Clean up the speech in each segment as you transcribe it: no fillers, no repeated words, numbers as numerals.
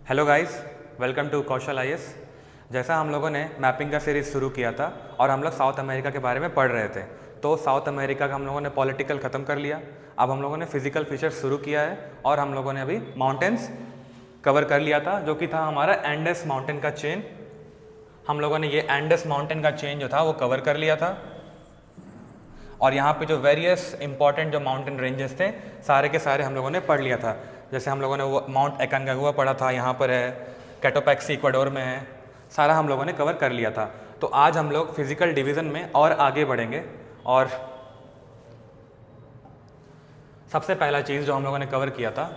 Hello guys, welcome to Kaushal IAS. जैसा हम लोगों ने मैपिंग का सीरीज़ शुरू किया था और हम लोग साउथ अमेरिका के बारे में पढ़ रहे थे, तो साउथ अमेरिका का हम लोगों ने पॉलिटिकल ख़त्म कर लिया। अब हम लोगों ने फिजिकल फीचर्स शुरू किया है और हम लोगों ने अभी माउंटेन्स कवर कर लिया था, जो कि था हमारा एंडेस माउंटेन का चेन। हम लोगों ने ये एंडेस माउंटेन का चेन जो था वो कवर कर लिया था। और यहाँ पे जो वेरियस इंपॉर्टेंट जो माउंटेन रेंजेस थे सारे के सारे हम लोगों ने पढ़ लिया था। जैसे हम लोगों ने वो माउंट एकानकागुआ पढ़ा था, यहाँ पर है, कैटोपैक्सी इक्वाडोर में है, सारा हम लोगों ने कवर कर लिया था। तो आज हम लोग फिजिकल डिवीज़न में और आगे बढ़ेंगे और सबसे पहला चीज़ जो हम लोगों ने कवर किया था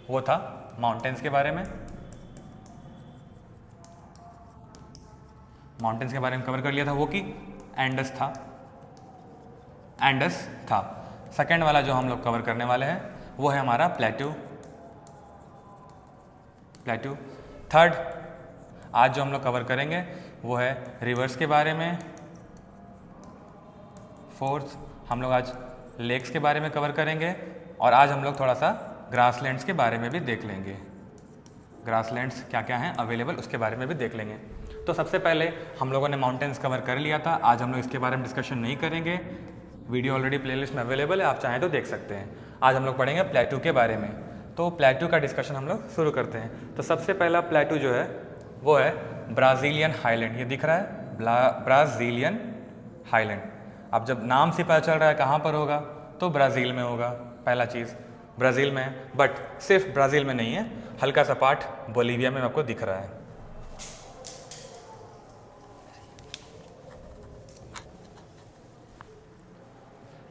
वो था माउंटेन्स के बारे में। माउंटेन्स के बारे में कवर कर लिया था वो कि एंडस था। सेकेंड वाला जो हम लोग कवर करने वाले हैं वो है हमारा प्लेट्यू। थर्ड आज जो हम लोग कवर करेंगे वो है रिवर्स के बारे में। फोर्थ हम लोग आज लेक्स के बारे में कवर करेंगे और आज हम लोग थोड़ा सा ग्रासलैंड्स के बारे में भी देख लेंगे। ग्रासलैंड्स क्या क्या हैं अवेलेबल उसके बारे में भी देख लेंगे। तो सबसे पहले हम लोगों ने माउंटेन्स कवर कर लिया था, आज हम लोग इसके बारे में डिस्कशन नहीं करेंगे। वीडियो ऑलरेडी प्लेलिस्ट में अवेलेबल है, आप चाहें तो देख सकते हैं। आज हम लोग पढ़ेंगे प्लेट्यू के बारे में। तो प्लेट्यू का डिस्कशन हम लोग शुरू करते हैं। तो सबसे पहला प्लेट्यू जो है वो है ब्राज़ीलियन हाईलैंड। ये दिख रहा है ब्राज़ीलियन हाईलैंड। अब जब नाम से पता चल रहा है कहाँ पर होगा तो ब्राज़ील में होगा। पहला चीज़ ब्राज़ील में है, बट सिर्फ ब्राज़ील में नहीं है, हल्का सा पार्ट बोलीविया में आपको दिख रहा है।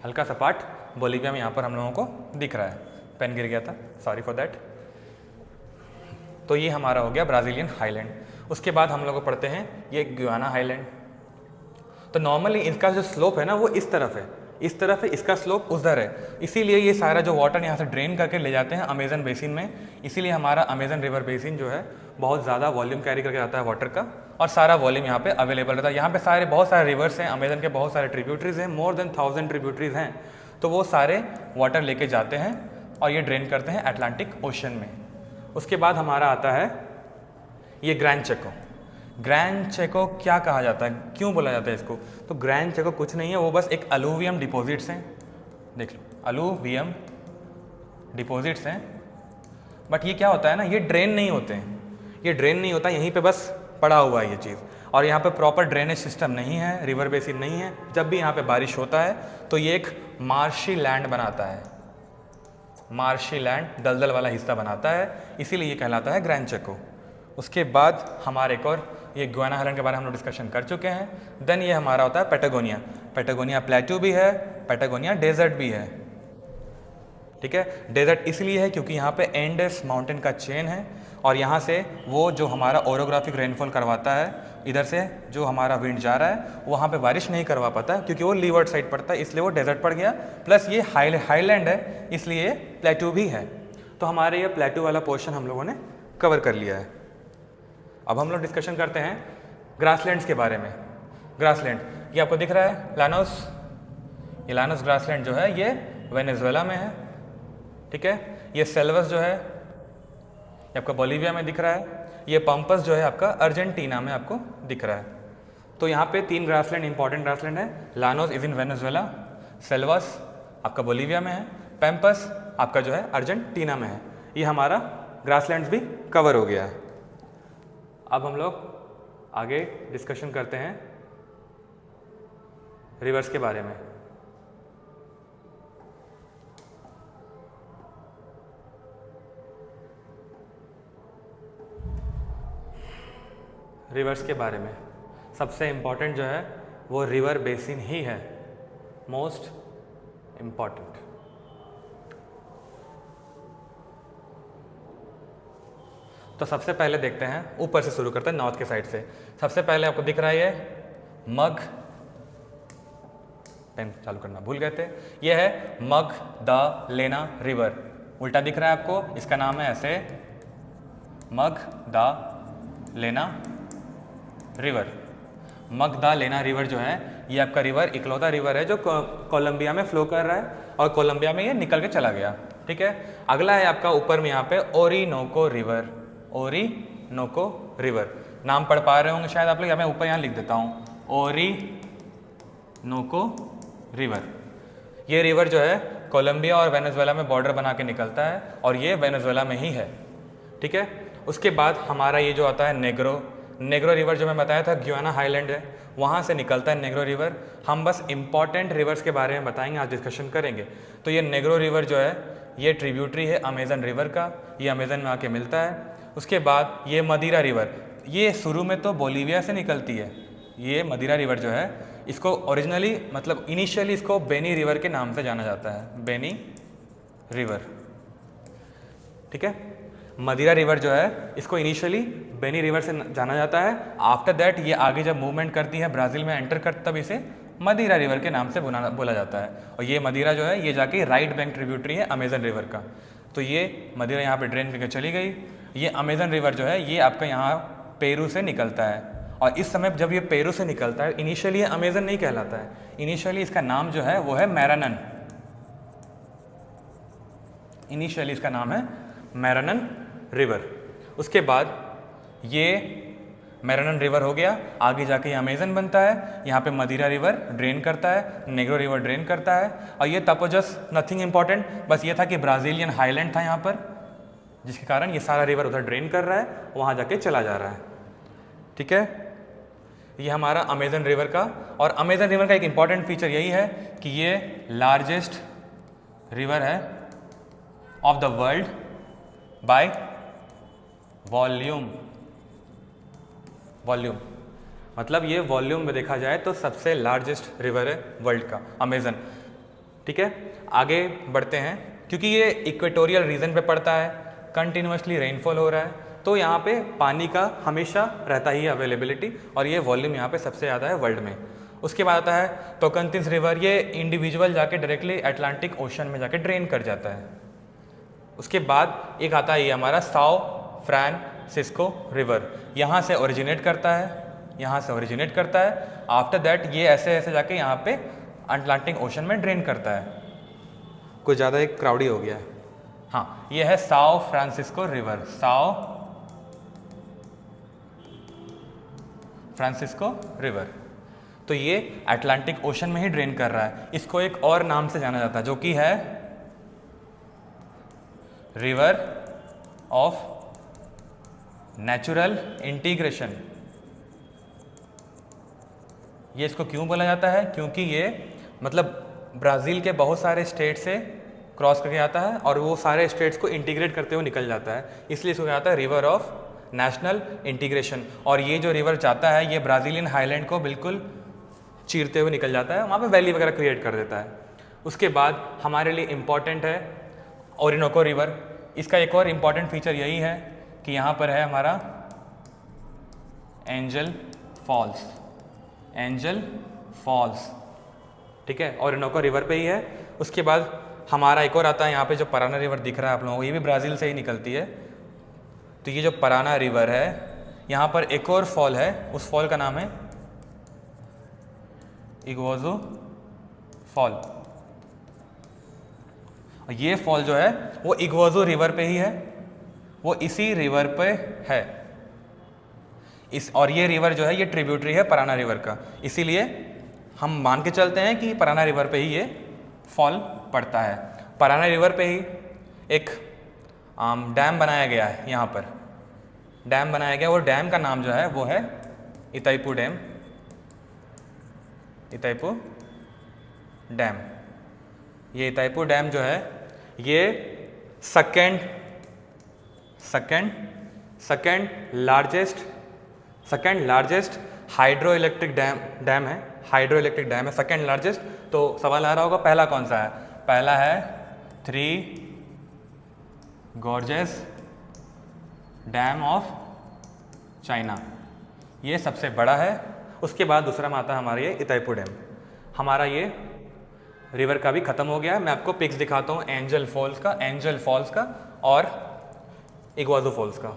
हल्का सा पार्ट बोलीविया में यहाँ पर हम लोगों को दिख रहा है। पेन गिर गया था, सॉरी फॉर दैट। तो ये हमारा हो गया ब्राज़ीलियन हाईलैंड। उसके बाद हम लोग पढ़ते हैं ये गुयाना हाईलैंड। तो नॉर्मली इसका जो स्लोप है ना वो इस तरफ है, इसका स्लोप उधर है। इसीलिए ये सारा जो वाटर यहाँ से ड्रेन करके ले जाते हैं अमेजन बेसिन में। इसीलिए हमारा अमेजन रिवर बेसिन जो है बहुत ज़्यादा वॉल्यूम कैरी करके आता है वाटर का, और सारा वॉल्यूम यहाँ पे अवेलेबल रहता है। यहाँ पे बहुत सारे रिवर्स हैं, अमेजन के बहुत सारे ट्रिब्यूटरीज हैं, मोर देन 1000 ट्रिब्यूटरीज हैं। तो वो सारे वाटर लेके जाते हैं और ये ड्रेन करते हैं अटलांटिक ओशन में। उसके बाद हमारा आता है ये ग्रैंड चेको। ग्रैंड चेको क्या कहा जाता है, क्यों बोला जाता है इसको? तो ग्रैंड चेको कुछ नहीं है, वो बस एक अलूवियम डिपॉजिट्स हैं। देख लो, अलूवियम डिपॉजिट्स हैं। बट ये क्या होता है ना, ये ड्रेन नहीं होते हैं, ये ड्रेन नहीं होता, यहीं पे बस पड़ा हुआ है ये चीज़। और यहाँ पे प्रॉपर ड्रेनेज सिस्टम नहीं है, रिवर बेसिन नहीं है। जब भी यहाँ पे बारिश होता है तो ये एक मार्शी लैंड बनाता है, मार्शी लैंड, दलदल वाला हिस्सा बनाता है, इसीलिए ये कहलाता है ग्रैंड चेको। उसके बाद हमारे एक और ये गुयाना हाईलैंड के बारे में हम लोग डिस्कशन कर चुके हैं। देन ये हमारा होता है पैटागोनिया। पैटागोनिया प्लेट्यू भी है, पैटागोनिया डेजर्ट भी है। ठीक है, डेजर्ट इसलिए है क्योंकि यहाँ पे एंडेस माउंटेन का चेन है और यहाँ से वो जो हमारा ओरोग्राफिक रेनफॉल करवाता है, इधर से जो हमारा विंड जा रहा है वहाँ पे बारिश नहीं करवा पाता क्योंकि वो लीवर्ड साइड पड़ता है, इसलिए वो डेजर्ट पड़ गया। प्लस ये हाईलैंड है इसलिए प्लेट्यू भी है। तो हमारे ये प्लेट्यू वाला पोर्शन हम लोगों ने कवर कर लिया है। अब हम लोग डिस्कशन करते हैं ग्रासलैंड्स के बारे में। ग्रासलैंड ये आपको दिख रहा है लानोस। ये लानोस ग्रासलैंड जो है ये वेनेजुएला में है। ठीक है, ये सेल्वस जो है ये आपका बोलीविया में दिख रहा है। ये पंपस जो है आपका अर्जेंटीना में आपको दिख रहा है। तो यहाँ पे 3 ग्रासलैंड इंपॉर्टेंट ग्रासलैंड है। Llanos is in Venezuela, selves आपका बोलीविया में है, पैम्पस आपका जो है अर्जेंटीना में है। ये हमारा ग्रासलैंड्स भी कवर हो गया है। अब हम लोग आगे डिस्कशन करते हैं रिवर्स के बारे में। रिवर्स के बारे में सबसे इम्पॉर्टेंट जो है वो रिवर बेसिन ही है, मोस्ट इम्पॉर्टेंट। तो सबसे पहले देखते हैं, ऊपर से शुरू करते हैं, नॉर्थ के साइड से। सबसे पहले आपको दिख रहा है ये मग, पेन चालू करना भूल गए थे, ये है मगदालेना रिवर। उल्टा दिख रहा है आपको, इसका नाम है ऐसे मगदालेना रिवर। मगदालेना रिवर जो है ये आपका रिवर इकलौता रिवर है जो कोलंबिया में फ्लो कर रहा है और कोलंबिया में ये निकल के चला गया। ठीक है, अगला है आपका ऊपर में यहाँ पे ओरिनोको रिवर। Orinoco river. नाम पढ़ पा रहे होंगे शायद आप लोग, या मैं ऊपर यहाँ लिख देता हूँ, ओरिनोको रिवर। ये रिवर जो है कोलंबिया और वेनेजुएला में बॉर्डर बना के निकलता है और ये वेनेजुएला में ही है, ठीक है। उसके बाद हमारा ये जो आता है नेग्रो रिवर, जो मैं बताया था ग्याना हाईलैंड है, वहाँ से निकलता है नेग्रो रिवर। हम बस इम्पॉर्टेंट रिवर्स के बारे में बताएंगे, आज डिस्कशन करेंगे। तो ये नेग्रो रिवर जो है ये ट्रिब्यूटरी है अमेजन रिवर का, ये अमेजन में आके मिलता है। उसके बाद ये मदिरा रिवर, ये शुरू में तो बोलीविया से निकलती है। ये मदिरा रिवर जो है इसको ओरिजिनली मतलब इनिशियली इसको बेनी रिवर के नाम से जाना जाता है, बेनी रिवर, ठीक है। मदिरा रिवर जो है इसको इनिशियली बेनी रिवर से जाना जाता है। आफ्टर दैट ये आगे जब मूवमेंट करती है ब्राज़ील में एंटर करती, तब इसे मदिरा रिवर के नाम से बोला जाता है। और ये मदिरा जो है ये जाके राइट बैंक ट्रिब्यूटरी है अमेजन रिवर का। तो ये मदिरा यहाँ पे ड्रेन करके चली गई। ये अमेजन रिवर जो है ये आपका यहाँ पेरू से निकलता है, और इस समय जब ये पेरू से निकलता है, इनिशियली ये अमेजन नहीं कहलाता है, इनिशियली इसका नाम जो है वो है मैरानन। इनिशियली इसका नाम है मैरानन रिवर। उसके बाद ये मैरानन रिवर हो गया, आगे जाके ये अमेजन बनता है, यहाँ पे मदिरा रिवर ड्रेन करता है, नेग्रो रिवर ड्रेन करता है। और ये तपोजस नथिंग इंपॉर्टेंट, बस ये था कि ब्राज़ीलियन हाईलैंड था यहाँ पर, जिसके कारण ये सारा रिवर उधर ड्रेन कर रहा है, वहाँ जाके चला जा रहा है, ठीक है। ये हमारा अमेजन रिवर का, और अमेजन रिवर का एक इंपॉर्टेंट फीचर यही है कि ये लार्जेस्ट रिवर है of the world by volume. मतलब ये वॉल्यूम में देखा जाए तो सबसे लार्जेस्ट रिवर है वर्ल्ड का, अमेजन, ठीक है। आगे बढ़ते हैं, क्योंकि ये इक्वेटोरियल रीजन पे पड़ता है, कंटिन्यूसली रेनफॉल हो रहा है, तो यहाँ पे पानी का हमेशा रहता ही है अवेलेबिलिटी, और ये वॉल्यूम यहाँ पे सबसे ज़्यादा है वर्ल्ड में। उसके बाद आता है टोकंतिस रिवर, ये इंडिविजुअल जाके डायरेक्टली अटलांटिक ओशन में जाके ड्रेन कर जाता है। उसके बाद एक आता है ये हमारा साओ फ्रांसिस्को रिवर, यहाँ से ओरिजिनेट करता है, आफ्टर दैट ये ऐसे ऐसे जाके यहाँ पे अटलांटिक ओशन में ड्रेन करता है। कुछ ज़्यादा एक क्राउडी हो गया है, हाँ, ये है Sao Francisco river, Sao Francisco river. तो ये अटलांटिक ओशन में ही ड्रेन कर रहा है। इसको एक और नाम से जाना जाता है जो कि है रिवर ऑफ नेचुरल इंटीग्रेशन। ये इसको क्यों बोला जाता है? क्योंकि ये मतलब ब्राज़ील के बहुत सारे स्टेट से क्रॉस करके आता है और वो सारे स्टेट्स को इंटीग्रेट करते हुए निकल जाता है, इसलिए इसको कहा जाता है रिवर ऑफ नेशनल इंटीग्रेशन। और ये जो रिवर जाता है ये ब्राज़ीलियन हाईलैंड को बिल्कुल चीरते हुए निकल जाता है, वहाँ पे वैली वगैरह क्रिएट कर देता है। उसके बाद हमारे लिए इम्पॉर्टेंट है ओरिनोको रिवर। इसका एक और इम्पॉर्टेंट फीचर यही है कि यहाँ पर है हमारा एंजल फॉल्स, ठीक है, ओरिनोको रिवर पे ही है। उसके बाद हमारा एक और आता है यहाँ पे जो पराना रिवर दिख रहा है आप लोगों को, ये भी ब्राज़ील से ही निकलती है। तो ये जो पराना रिवर है यहाँ पर एक और फॉल है, उस फॉल का नाम है इग्वाजू फॉल। ये फॉल जो है वो इग्वाजू रिवर पे ही है, वो इसी रिवर पे है। और ये रिवर जो है ये ट्रिब्यूटरी है पराना रिवर का, इसीलिए हम मान के चलते हैं कि पराना रिवर पे ही ये फॉल पड़ता है। पराना रिवर पे ही एक डैम बनाया गया है, यहाँ पर डैम बनाया गया, वो डैम का नाम जो है वो है इताइपू डैम। ये इताइपू डैम जो है ये second largest hydro electric dam है, सेकेंड लार्जेस्ट। तो सवाल आ रहा होगा पहला कौन सा है? पहला है three gorges dam of China, ये सबसे बड़ा है। उसके बाद दूसरा में आता है हमारा ये इताइपू डैम। हमारा ये रिवर का भी ख़त्म हो गया है। मैं आपको पिक्स दिखाता हूँ एंजल फॉल्स का और इग्वाजू फॉल्स का।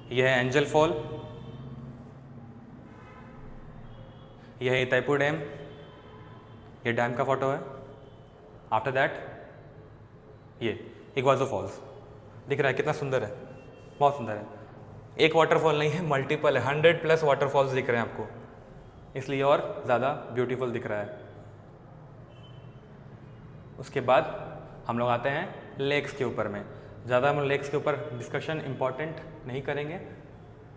यह है एंजल फॉल, यह है इताईपुर डैम, ये डैम का फोटो है। आफ्टर दैट ये इग्वाजो फॉल्स दिख रहा है, कितना सुंदर है, बहुत सुंदर है। एक वाटरफॉल नहीं है, मल्टीपल है, 100+ वाटरफॉल्स दिख रहे हैं आपको, इसलिए और ज़्यादा ब्यूटीफुल दिख रहा है। उसके बाद हम लोग आते हैं लेक्स के ऊपर में। ज़्यादा हम लेक्स के ऊपर डिस्कशन इम्पॉर्टेंट नहीं करेंगे,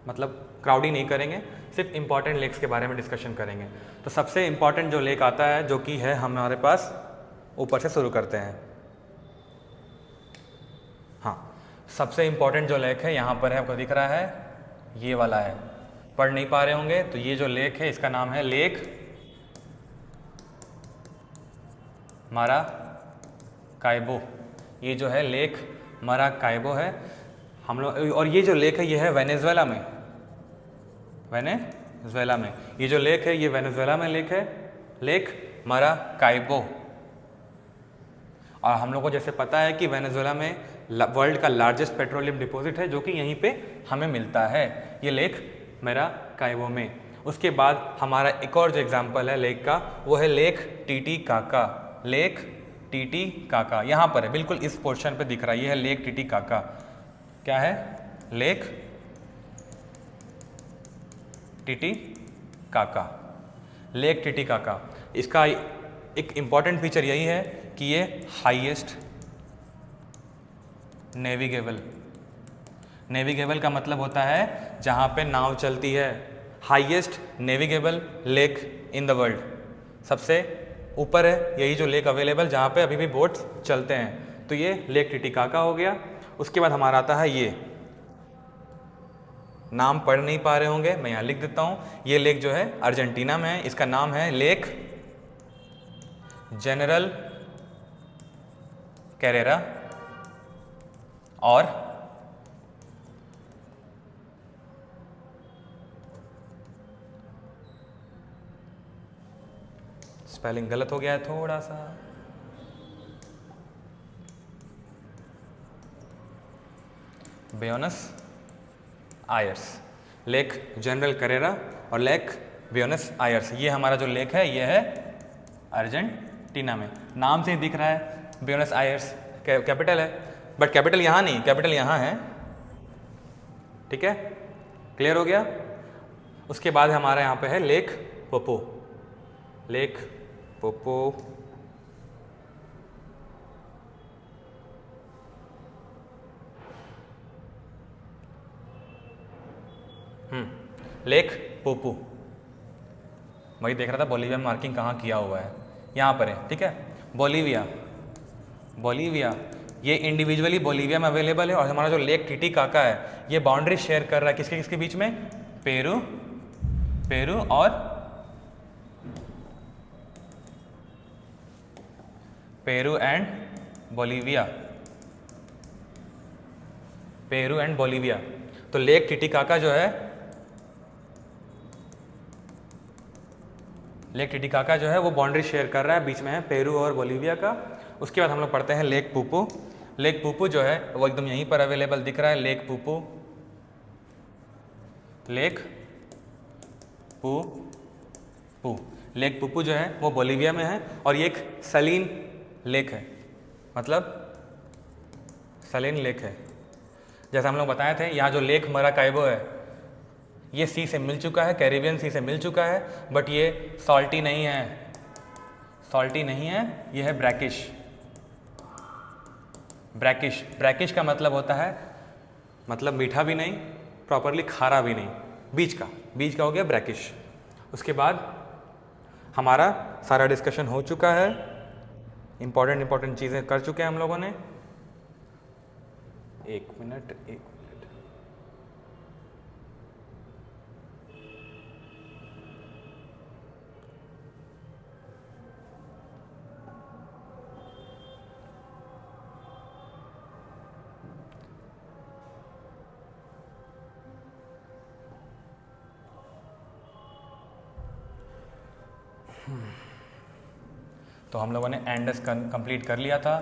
मतलब क्राउडी नहीं करेंगे, सिर्फ इम्पॉर्टेंट लेक्स के बारे में डिस्कशन करेंगे। तो सबसे इम्पॉर्टेंट जो लेक आता है, जो कि है हमारे पास, ऊपर से शुरू करते हैं। हाँ, सबसे इम्पॉर्टेंट जो लेक है यहाँ पर है, आपको दिख रहा है, ये वाला है। पढ़ नहीं पा रहे होंगे तो ये जो लेक है इसका नाम है लेक माराकाइबो। ये जो है लेक माराकाइबो है हम लोग, और ये जो लेक है ये है वेनेजुएला में, वेनेजुएला में ये जो लेक है ये वेनेजुएला में लेक है, लेक माराकाइबो। और हम लोग को जैसे पता है कि वेनेजुएला में वर्ल्ड का लार्जेस्ट पेट्रोलियम डिपॉजिट है, जो कि यहीं पे हमें मिलता है, ये लेक माराकाइबो में। उसके बाद हमारा एक और जो एग्जांपल है लेक का, वो है लेक टीटीकाका। लेक टीटीकाका यहाँ पर है, बिल्कुल इस पोर्शन पे दिख रहा है, ये है लेक टीटीकाका। क्या है? Lake Titicaca, lake Titicaca. इसका एक इम्पॉर्टेंट फीचर यही है कि ये हाईएस्ट नेविगेबल का मतलब होता है जहाँ पे नाव चलती है। Highest navigable lake in the world, सबसे ऊपर है यही जो लेक अवेलेबल जहाँ पे अभी भी बोट चलते हैं। तो ये लेक टिटिकाका हो गया। उसके बाद हमारा आता है ये, नाम पढ़ नहीं पा रहे होंगे, मैं यहाँ लिख देता हूँ। ये लेक जो है अर्जेंटीना में है, इसका नाम है लेक जनरल कैरेरा। और स्पेलिंग गलत हो गया है थोड़ा सा, Buenos Aires, lake general Carrara और लेक ब्यूनस आयर्स। ये हमारा जो लेक है ये है अर्जेंटीना में। नाम से ही दिख रहा है, ब्यूनस आयर्स कैपिटल है, बट कैपिटल यहाँ नहीं, कैपिटल यहाँ है। ठीक है, क्लियर हो गया। उसके बाद हमारे यहाँ पे है lake Poopó. Lake Poopó lake Poopó, वही देख रहा था बोलीविया में मार्किंग कहाँ किया हुआ है, यहाँ पर है। ठीक है, बोलीविया ये इंडिविजुअली बोलीविया में अवेलेबल है। और हमारा जो लेक टिटिकाका है ये बाउंड्री शेयर कर रहा है किसके किसके बीच में? पेरू और पेरू एंड बोलीविया। तो लेक टिटिकाका जो है वो बाउंड्री शेयर कर रहा है, बीच में है पेरू और बोलीविया का। उसके बाद हम लोग पढ़ते हैं लेक पुपू। लेक पुपू जो है वो एकदम यहीं पर अवेलेबल दिख रहा है, लेक पुपू लेक पुपू जो है वो बोलीविया में है। और ये एक सलीन लेक है, मतलब सलीन लेक है। जैसा हम लोग बताए थे, यहाँ जो लेक माराकाइबो है ये सी से मिल चुका है, कैरिबियन सी से मिल चुका है, बट ये सॉल्टी नहीं है, ये है ब्रैकिश का मतलब होता है, मतलब मीठा भी नहीं, प्रॉपरली खारा भी नहीं, बीच का हो गया ब्रैकिश। उसके बाद हमारा सारा डिस्कशन हो चुका है, इंपॉर्टेंट चीज़ें कर चुके हैं हम लोगों ने। एक मिनट तो हम लोगों ने एंडस कंप्लीट कर लिया था,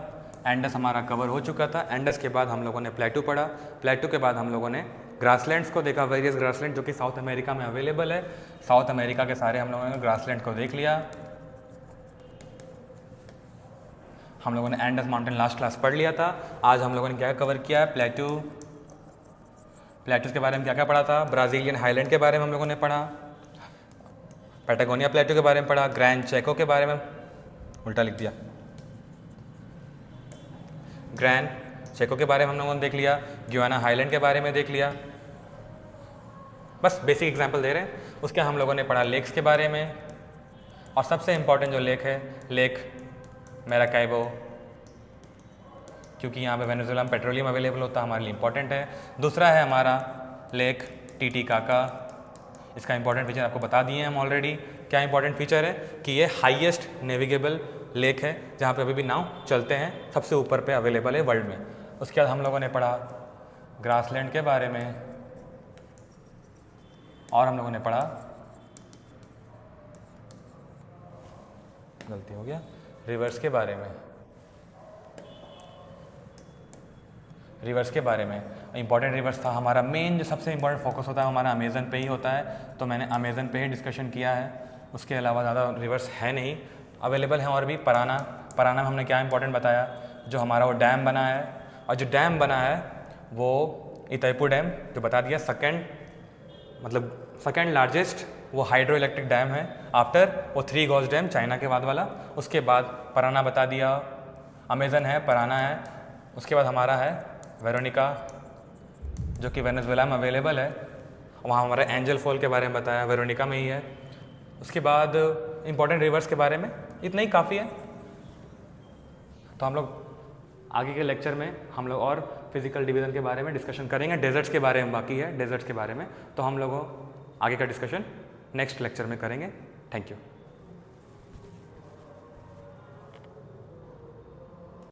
एंडस हमारा कवर हो चुका था। एंडस के बाद हम लोगों ने प्लेटू पढ़ा, प्लेटू के बाद हम लोगों ने ग्रासलैंड्स को देखा, वेरियस ग्रासलैंड जो कि साउथ अमेरिका में अवेलेबल है। साउथ अमेरिका के सारे हम लोगों ने ग्रासलैंड को देख लिया। हम लोगों ने एंडस माउंटेन लास्ट क्लास पढ़ लिया था। आज हम लोगों ने क्या कवर किया है, प्लेटूज के बारे में क्या क्या पढ़ा था, ब्राज़ीलियन हाईलैंड के बारे में हम लोगों ने पढ़ा, पैटागोनिया प्लेटू के बारे में पढ़ा, ग्रैंड चेको के बारे में, उल्टा लिख दिया, ग्रैंड चेको के बारे में हम लोगों ने देख लिया, ग्याना हाईलैंड के बारे में देख लिया। बस बेसिक एग्जांपल दे रहे हैं। उसके हम लोगों ने पढ़ा लेक्स के बारे में, और सबसे इम्पॉर्टेंट जो लेक है, लेक मैराकाइबो, क्योंकि यहाँ पे वेनेजुएला में पेट्रोलियम अवेलेबल होता है, हमारे लिए इंपॉर्टेंट है। दूसरा है हमारा लेक टीटीकाका। इसका इंपॉर्टेंट फीचर आपको बता दिए हैं हम ऑलरेडी। क्या इंपॉर्टेंट फीचर है कि ये हाईएस्ट नेविगेबल लेक है, जहाँ पे अभी भी नाव चलते हैं, सबसे ऊपर पे अवेलेबल है वर्ल्ड में। उसके बाद हम लोगों ने पढ़ा ग्रासलैंड के बारे में, और हम लोगों ने पढ़ा, गलती हो गया, रिवर्स के बारे में। रिवर्स के बारे में इंपॉर्टेंट रिवर्स था हमारा मेन, जो सबसे इंपॉर्टेंट फोकस होता है हमारा अमेज़न पे ही होता है, तो मैंने अमेज़न पे ही डिस्कशन किया है। उसके अलावा ज़्यादा रिवर्स है नहीं, अवेलेबल हैं और भी। पराना में हमने क्या इंपॉर्टेंट बताया, जो हमारा वो डैम बना है, और जो डैम बना है वो इताइपू डैम, जो बता दिया सेकेंड लार्जेस्ट वो हाइड्रो इलेक्ट्रिक डैम है आफ्टर वो 3 गॉस डैम, चाइना के बाद वाला। उसके बाद पराना बता दिया, अमेज़न है, पराना है। उसके बाद हमारा है वेरोनिका, जो कि वेनेजुएला में अवेलेबल है, वहाँ हमारे एंजल फॉल के बारे में बताया, वेरोनिका में ही है। उसके बाद इंपॉर्टेंट रिवर्स के बारे में इतना ही काफ़ी है। तो हम लोग आगे के लेक्चर में हम लोग और फिजिकल डिवीज़न के बारे में डिस्कशन करेंगे। डेजर्ट्स के बारे में बाकी है, डेजर्ट्स के बारे में तो हम लोगों आगे का डिस्कशन नेक्स्ट लेक्चर में करेंगे। Thank you.